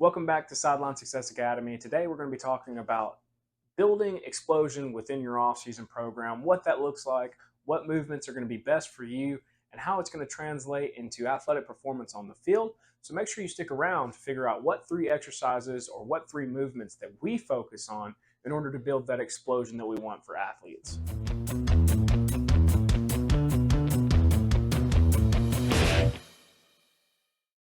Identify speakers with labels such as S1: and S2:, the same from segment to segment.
S1: Welcome back to Sideline Success Academy. Today we're going to be talking about building explosion within your off-season program, what that looks like, what movements are going to be best for you, and how it's going to translate into athletic performance on the field. So make sure you stick around to figure out what 3 exercises or what 3 movements that we focus on in order to build that explosion that we want for athletes.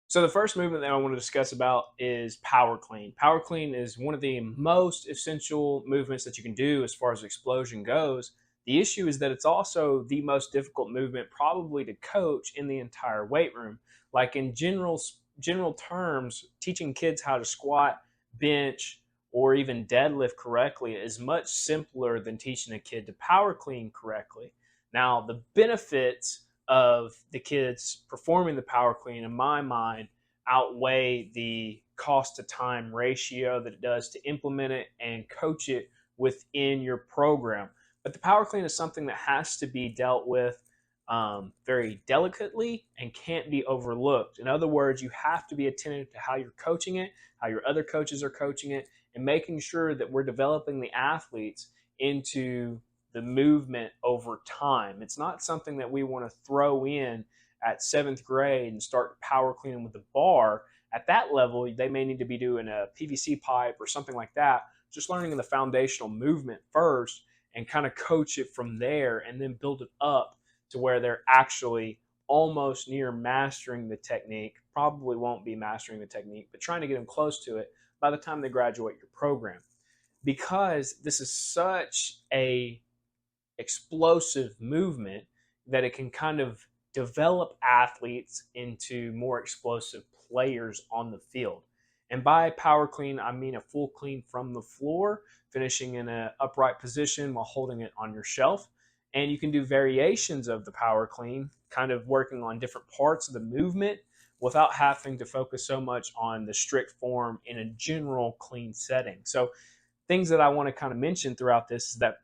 S1: So the first movement that I want to discuss about is power clean. Power clean is one of the most essential movements that you can do as far as explosion goes. The issue is that it's also the most difficult movement probably to coach in the entire weight room. Like in general terms, teaching kids how to squat, bench, or even deadlift correctly is much simpler than teaching a kid to power clean correctly. Now, the benefits of the kids performing the power clean, in my mind, outweigh the cost to time ratio that it does to implement it and coach it within your program. But the power clean is something that has to be dealt with very delicately and can't be overlooked. In other words, you have to be attentive to how you're coaching it, how your other coaches are coaching it, and making sure that we're developing the athletes into the movement over time. It's not something that we want to throw in at 7th grade and start power cleaning with the bar. At that level, they may need to be doing a PVC pipe or something like that, just learning the foundational movement first and kind of coach it from there and then build it up to where they're actually almost near mastering the technique. Probably won't be mastering the technique, but trying to get them close to it by the time they graduate your program. Because this is such a explosive movement that it can kind of develop athletes into more explosive players on the field. And by power clean, I mean a full clean from the floor, finishing in an upright position while holding it on your shelf. And you can do variations of the power clean, kind of working on different parts of the movement without having to focus so much on the strict form in a general clean setting. So things that I want to kind of mention throughout this is that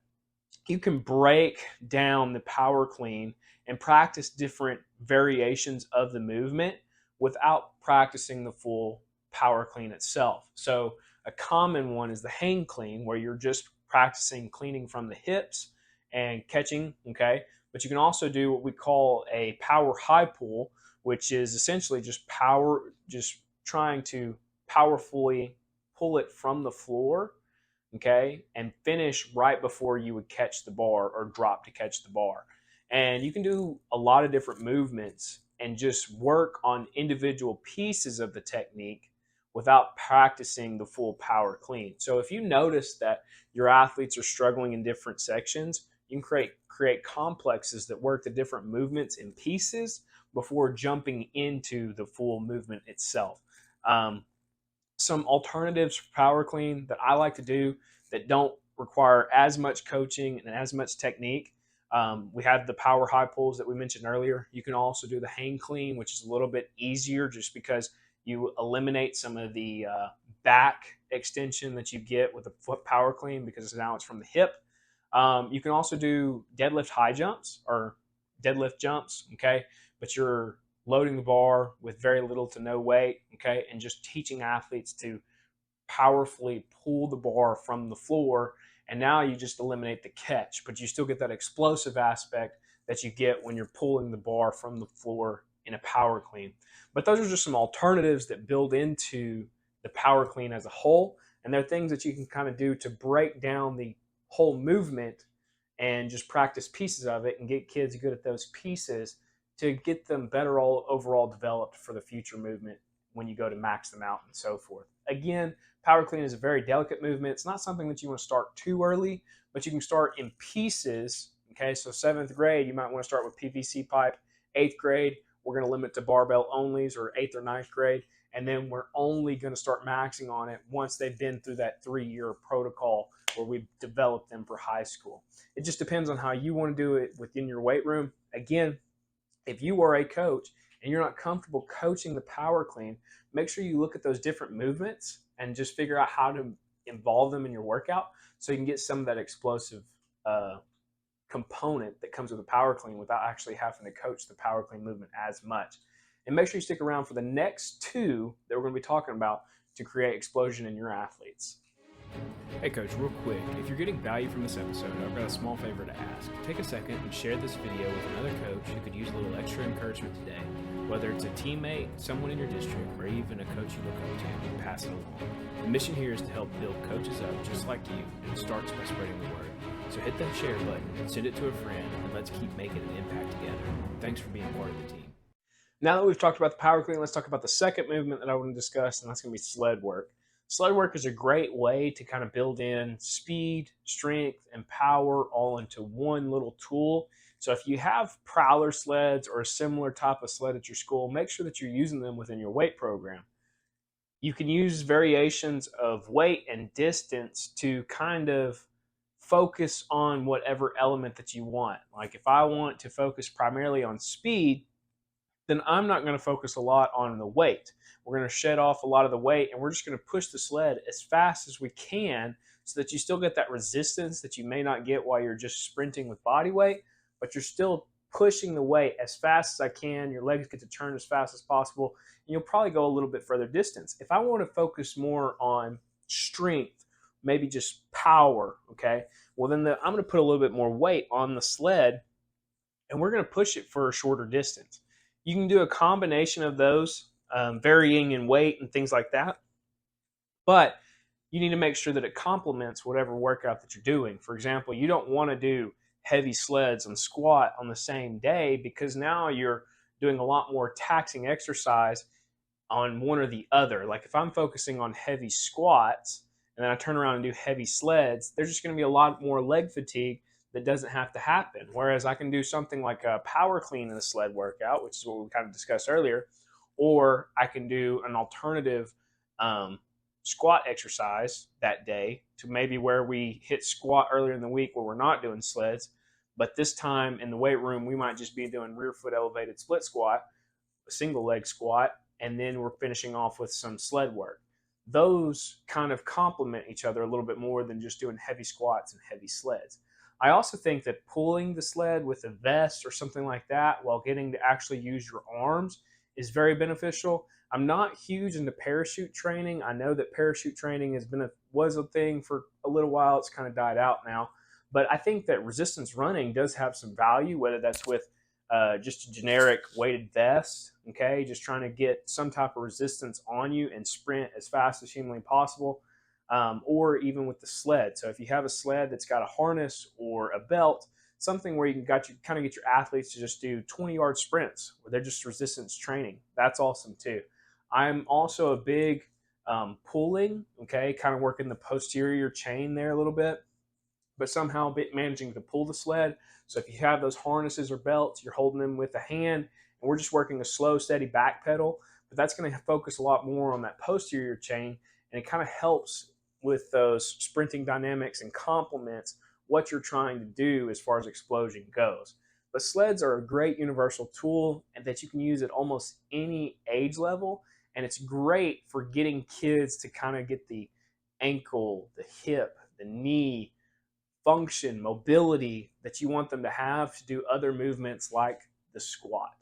S1: you can break down the power clean and practice different variations of the movement without practicing the full power clean itself. So a common one is the hang clean, where you're just practicing cleaning from the hips and catching, okay? But you can also do what we call a power high pull, which is essentially just trying to powerfully pull it from the floor, okay, and finish right before you would catch the bar or drop to catch the bar. And you can do a lot of different movements and just work on individual pieces of the technique without practicing the full power clean. So if you notice that your athletes are struggling in different sections, you can create complexes that work the different movements in pieces before jumping into the full movement itself. Some alternatives for power clean that I like to do that don't require as much coaching and as much technique. We have the power high pulls that we mentioned earlier. You can also do the hang clean, which is a little bit easier just because you eliminate some of the back extension that you get with the foot power clean because now it's from the hip. You can also do deadlift high jumps or deadlift jumps, okay? But you're loading the bar with very little to no weight, okay? And just teaching athletes to powerfully pull the bar from the floor. And now you just eliminate the catch, but you still get that explosive aspect that you get when you're pulling the bar from the floor in a power clean. But those are just some alternatives that build into the power clean as a whole. And they're things that you can kind of do to break down the whole movement and just practice pieces of it and get kids good at those pieces to get them better overall developed for the future movement when you go to max them out and so forth. Again, power clean is a very delicate movement. It's not something that you want to start too early, but you can start in pieces. Okay, so 7th grade, you might want to start with PVC pipe. 8th grade, we're going to limit to barbell onlys, or 8th or 9th grade. And then we're only going to start maxing on it once they've been through that 3-year protocol where we've developed them for high school. It just depends on how you want to do it within your weight room. Again, if you are a coach and you're not comfortable coaching the power clean, make sure you look at those different movements and just figure out how to involve them in your workout so you can get some of that explosive component that comes with the power clean without actually having to coach the power clean movement as much. And make sure you stick around for the next 2 that we're going to be talking about, to create explosion in your athletes.
S2: Hey Coach, real quick, if you're getting value from this episode, I've got a small favor to ask. Take a second and share this video with another coach who could use a little extra encouragement today. Whether it's a teammate, someone in your district, or even a coach you look up to, pass it along. The mission here is to help build coaches up just like you, and it starts by spreading the word. So hit that share button, send it to a friend, and let's keep making an impact together. Thanks for being part of the team.
S1: Now that we've talked about the power clean, let's talk about the second movement that I want to discuss, and that's going to be sled work. Sled work is a great way to kind of build in speed, strength, and power all into one little tool. So if you have prowler sleds or a similar type of sled at your school, make sure that you're using them within your weight program. You can use variations of weight and distance to kind of focus on whatever element that you want. Like if I want to focus primarily on speed, then I'm not going to focus a lot on the weight. We're going to shed off a lot of the weight, and we're just going to push the sled as fast as we can so that you still get that resistance that you may not get while you're just sprinting with body weight, but you're still pushing the weight as fast as I can. Your legs get to turn as fast as possible, and you'll probably go a little bit further distance. If I want to focus more on strength, maybe just power, okay, well then I'm going to put a little bit more weight on the sled, and we're going to push it for a shorter distance. You can do a combination of those, varying in weight and things like that. But you need to make sure that it complements whatever workout that you're doing. For example, you don't want to do heavy sleds and squat on the same day because now you're doing a lot more taxing exercise on one or the other. Like if I'm focusing on heavy squats and then I turn around and do heavy sleds, there's just going to be a lot more leg fatigue that doesn't have to happen. Whereas I can do something like a power clean in the sled workout, which is what we kind of discussed earlier, or I can do an alternative squat exercise that day to maybe where we hit squat earlier in the week where we're not doing sleds, but this time in the weight room we might just be doing rear foot elevated split squat, a single leg squat, and then we're finishing off with some sled work. Those kind of complement each other a little bit more than just doing heavy squats and heavy sleds. I also think that pulling the sled with a vest or something like that while getting to actually use your arms is very beneficial. I'm not huge into parachute training. I know that parachute training was a thing for a little while. It's kind of died out now. But I think that resistance running does have some value, whether that's with just a generic weighted vest, okay, just trying to get some type of resistance on you and sprint as fast as humanly possible. Or even with the sled. So if you have a sled that's got a harness or a belt, something where you can kind of get your athletes to just do 20-yard sprints where they're just resistance training. That's awesome too. I'm also a big pulling, okay, kind of working the posterior chain there a little bit, but somehow managing to pull the sled. So if you have those harnesses or belts, you're holding them with a hand, and we're just working a slow, steady back pedal, but that's going to focus a lot more on that posterior chain, and it kind of helps with those sprinting dynamics and complements what you're trying to do as far as explosion goes. But sleds are a great universal tool and that you can use at almost any age level, and it's great for getting kids to kind of get the ankle, the hip, the knee function, mobility that you want them to have to do other movements like the squat.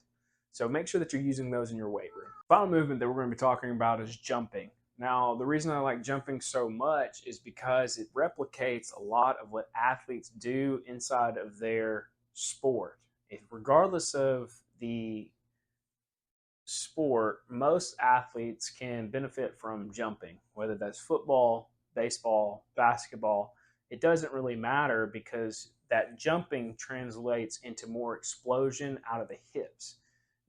S1: So make sure that you're using those in your weight room. The final movement that we're going to be talking about is jumping. Now, the reason I like jumping so much is because it replicates a lot of what athletes do inside of their sport. Regardless of the sport, most athletes can benefit from jumping, whether that's football, baseball, basketball. It doesn't really matter because that jumping translates into more explosion out of the hips.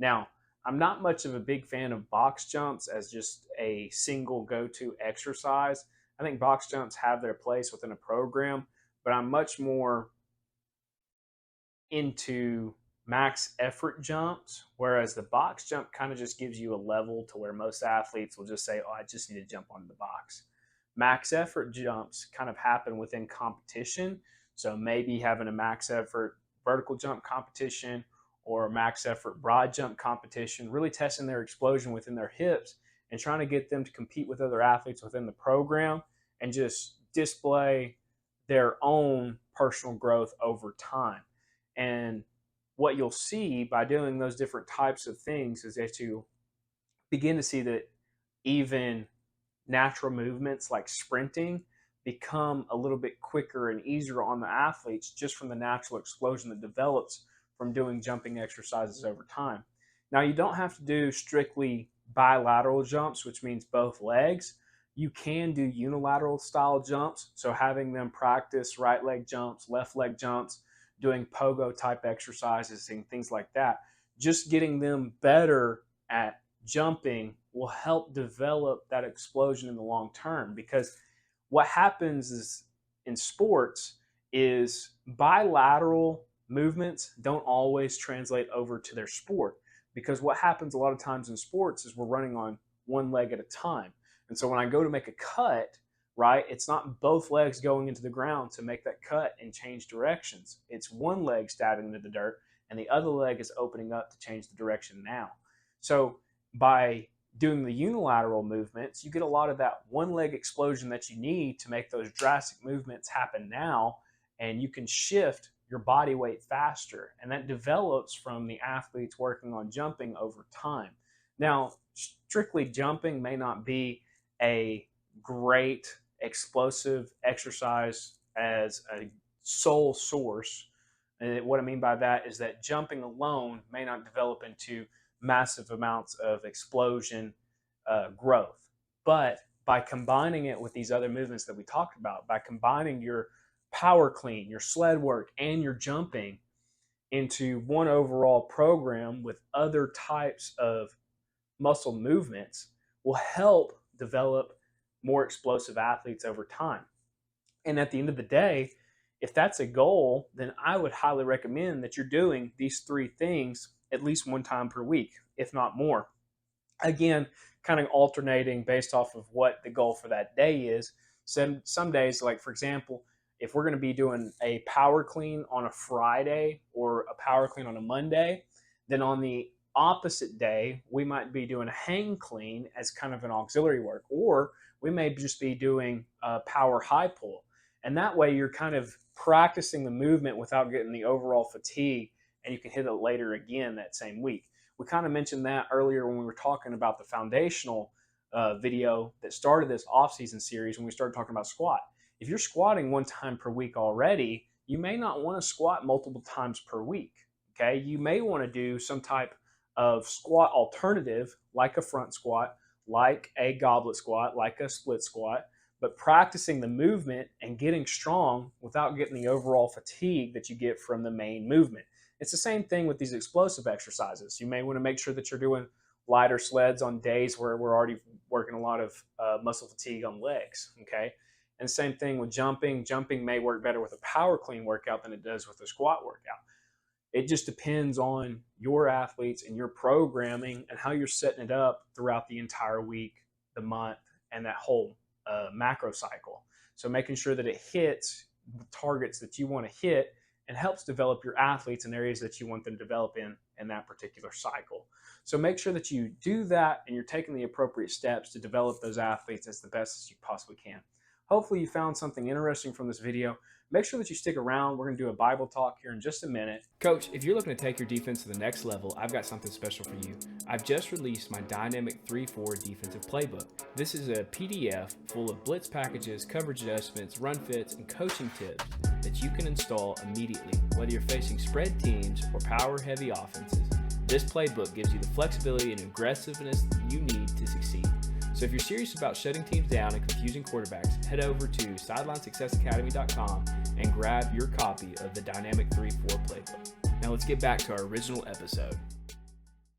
S1: Now, I'm not much of a big fan of box jumps as just a single go-to exercise. I think box jumps have their place within a program, but I'm much more into max effort jumps, whereas the box jump kind of just gives you a level to where most athletes will just say, oh, I just need to jump onto the box. Max effort jumps kind of happen within competition. So maybe having a max effort vertical jump competition or a max effort broad jump competition, really testing their explosion within their hips and trying to get them to compete with other athletes within the program and just display their own personal growth over time. And what you'll see by doing those different types of things is that you begin to see that even natural movements like sprinting become a little bit quicker and easier on the athletes just from the natural explosion that develops from doing jumping exercises over time. Now, you don't have to do strictly bilateral jumps, which means both legs. You can do unilateral style jumps. So, having them practice right leg jumps, left leg jumps, doing pogo type exercises and things like that. Just getting them better at jumping will help develop that explosion in the long term, because what happens is in sports is bilateral movements don't always translate over to their sport, because what happens a lot of times in sports is we're running on one leg at a time. And so when I go to make a cut, right, it's not both legs going into the ground to make that cut and change directions. It's one leg stabbing into the dirt and the other leg is opening up to change the direction now. So by doing the unilateral movements, you get a lot of that one leg explosion that you need to make those drastic movements happen now, and you can shift your body weight faster. And that develops from the athletes working on jumping over time. Now, strictly jumping may not be a great explosive exercise as a sole source. And what I mean by that is that jumping alone may not develop into massive amounts of explosion growth. But by combining it with these other movements that we talked about, by combining your power clean, your sled work, and your jumping into one overall program with other types of muscle movements, will help develop more explosive athletes over time. And at the end of the day, if that's a goal, then I would highly recommend that you're doing these three things at least one time per week, if not more. Again, kind of alternating based off of what the goal for that day is. Some days, like for example, if we're going to be doing a power clean on a Friday or a power clean on a Monday, then on the opposite day, we might be doing a hang clean as kind of an auxiliary work, or we may just be doing a power high pull. And that way you're kind of practicing the movement without getting the overall fatigue, and you can hit it later again that same week. We kind of mentioned that earlier when we were talking about the foundational video that started this offseason series when we started talking about squat. If you're squatting one time per week already, you may not want to squat multiple times per week. Okay, you may want to do some type of squat alternative, like a front squat, like a goblet squat, like a split squat, but practicing the movement and getting strong without getting the overall fatigue that you get from the main movement. It's the same thing with these explosive exercises. You may want to make sure that you're doing lighter sleds on days where we're already working a lot of muscle fatigue on legs, okay? And same thing with jumping. Jumping may work better with a power clean workout than it does with a squat workout. It just depends on your athletes and your programming and how you're setting it up throughout the entire week, the month, and that whole macro cycle. So making sure that it hits the targets that you want to hit and helps develop your athletes in areas that you want them to develop in that particular cycle. So make sure that you do that and you're taking the appropriate steps to develop those athletes as the best as you possibly can. Hopefully you found something interesting from this video. Make sure that you stick around. We're going to do a Bible talk here in just a minute.
S2: Coach, if you're looking to take your defense to the next level, I've got something special for you. I've just released my Dynamic 3-4 defensive playbook. This is a PDF full of blitz packages, coverage adjustments, run fits, and coaching tips that you can install immediately, whether you're facing spread teams or power-heavy offenses. This playbook gives you the flexibility and aggressiveness you need to succeed. So if you're serious about shutting teams down and confusing quarterbacks, head over to SidelineSuccessAcademy.com and grab your copy of the Dynamic 3-4 playbook. Now let's get back to our original episode.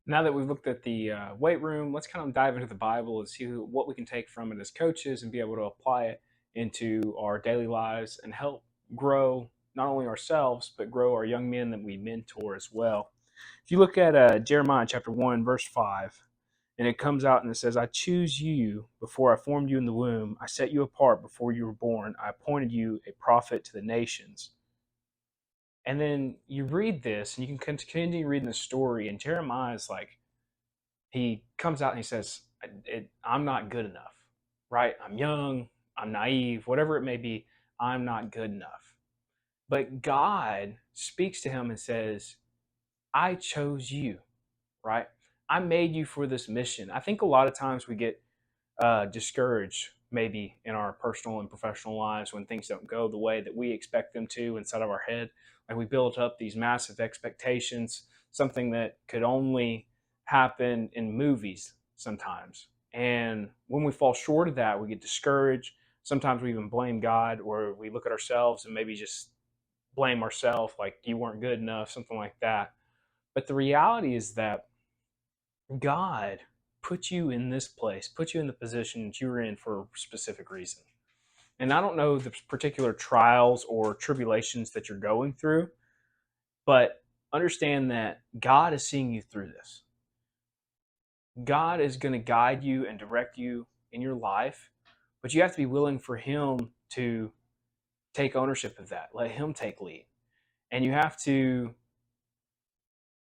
S1: Now that we've looked at the weight room, let's kind of dive into the Bible and see what we can take from it as coaches and be able to apply it into our daily lives and help grow not only ourselves, but grow our young men that we mentor as well. If you look at Jeremiah chapter 1, verse 5, and it comes out and it says, I choose you before I formed you in the womb. I set you apart before you were born. I appointed you a prophet to the nations. And then you read this and you can continue reading the story. And Jeremiah is like, he comes out and he says, I'm not good enough, right? I'm young, I'm naive, whatever it may be. I'm not good enough. But God speaks to him and says, I chose you, right? I made you for this mission. I think a lot of times we get discouraged maybe in our personal and professional lives when things don't go the way that we expect them to inside of our head. Like we build up these massive expectations, something that could only happen in movies sometimes. And when we fall short of that, we get discouraged. Sometimes we even blame God, or we look at ourselves and maybe just blame ourselves, like you weren't good enough, something like that. But the reality is that God put you in this place, put you in the position that you're in for a specific reason. And I don't know the particular trials or tribulations that you're going through, but understand that God is seeing you through this. God is going to guide you and direct you in your life, but you have to be willing for Him to take ownership of that. Let Him take lead. And you have to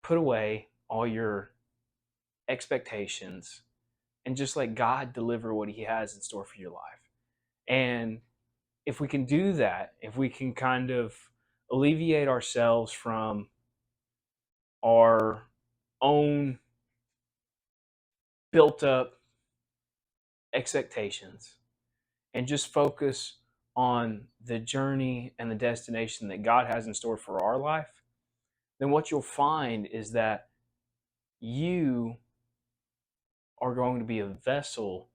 S1: put away all your expectations and just let God deliver what He has in store for your life. And if we can do that, if we can kind of alleviate ourselves from our own built up expectations and just focus on the journey and the destination that God has in store for our life, then what you'll find is that you are going to be a vessel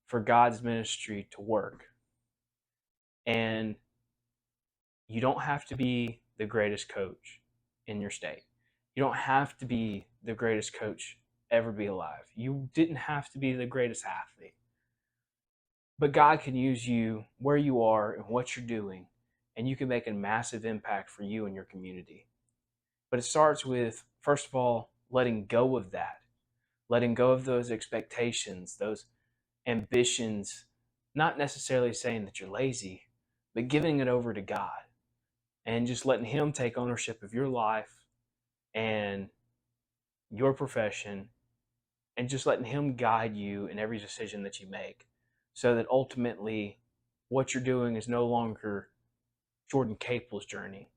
S1: for God's ministry to work. And you don't have to be the greatest coach in your state. You don't have to be the greatest coach ever be alive. You didn't have to be the greatest athlete. But God can use you where you are and what you're doing, and you can make a massive impact for you and your community. But it starts with, first of all, letting go of that, letting go of those expectations, those ambitions, not necessarily saying that you're lazy, but giving it over to God and just letting Him take ownership of your life and your profession, and just letting Him guide you in every decision that you make, so that ultimately what you're doing is no longer Jordan Capel's journey,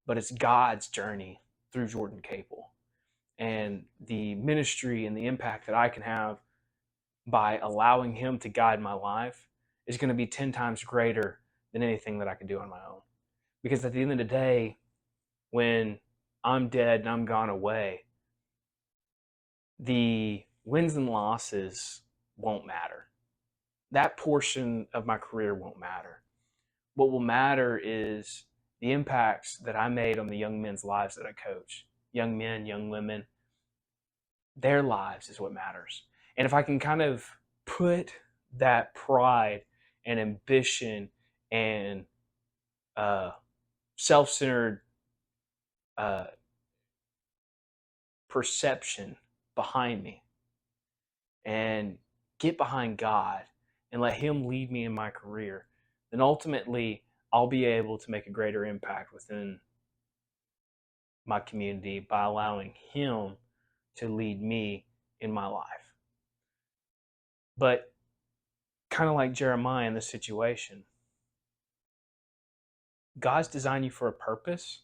S1: but it's God's journey through Jordan Capel. And the ministry and the impact that I can have by allowing Him to guide my life is going to be 10 times greater than anything that I could do on my own. Because at the end of the day, when I'm dead and I'm gone away, the wins and losses won't matter. That portion of my career won't matter. What will matter is the impacts that I made on the young men's lives that I coach. Young men, young women, their lives is what matters. And if I can kind of put that pride and ambition and self-centered perception behind me and get behind God and let Him lead me in my career, then ultimately I'll be able to make a greater impact within my community by allowing Him to lead me in my life. But kind of like Jeremiah in this situation, God's designed you for a purpose.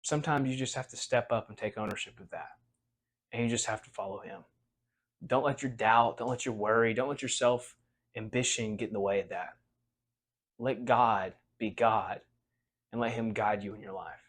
S1: Sometimes you just have to step up and take ownership of that. And you just have to follow Him. Don't let your doubt, don't let your worry, don't let your self-ambition get in the way of that. Let God be God and let Him guide you in your life.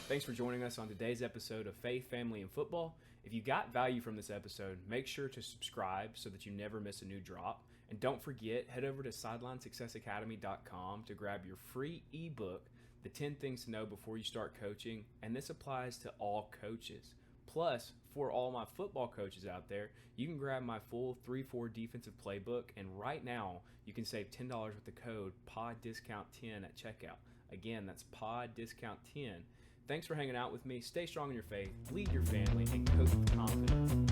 S2: Thanks for joining us on today's episode of Faith, Family, and Football. If you got value from this episode, make sure to subscribe so that you never miss a new drop. And don't forget, head over to sidelinesuccessacademy.com to grab your free ebook, The 10 Things to Know Before You Start Coaching. And this applies to all coaches. Plus, for all my football coaches out there, you can grab my full 3-4 defensive playbook. And right now, you can save $10 with the code PODDISCOUNT10 at checkout. Again, that's PODDISCOUNT10. Thanks for hanging out with me. Stay strong in your faith, lead your family, and coach with confidence.